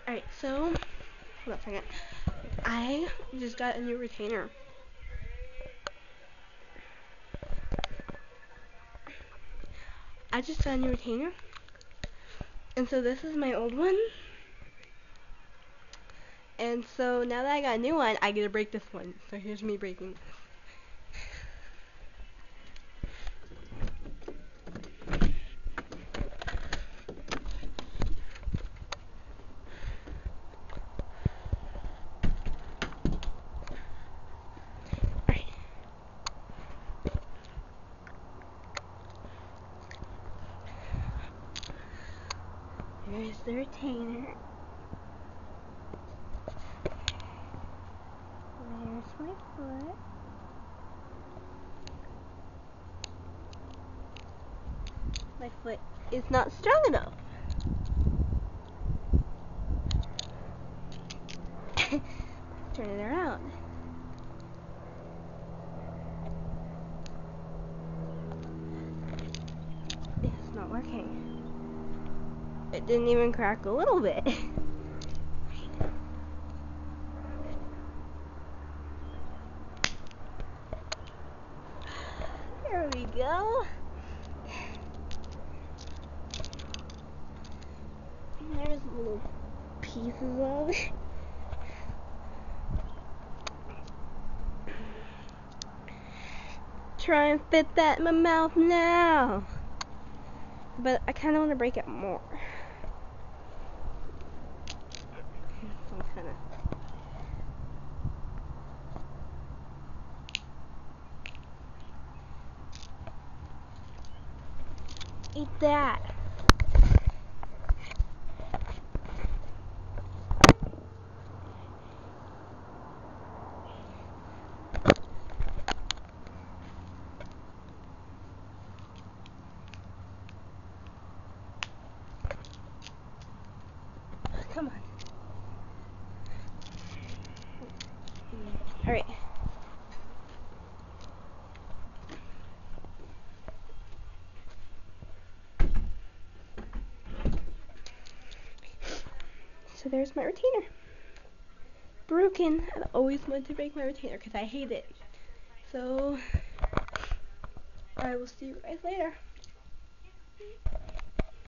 Alright, so, hold on a second. I just got a new retainer. And so this is my old one. And so now that I got a new one, I get to break this one. So here's me breaking this. Alright. Here's the retainer. There's my foot. My foot is not strong enough. Turn it around. It's not working. It didn't even crack a little bit. There we go. There's little pieces of it. Try and fit that in my mouth now. But I kind of want to break it more. So I'm kind of... Eat that. Come on. Alright. So there's my retainer. Broken. I've always wanted to break my retainer because I hate it. So I will see you guys later.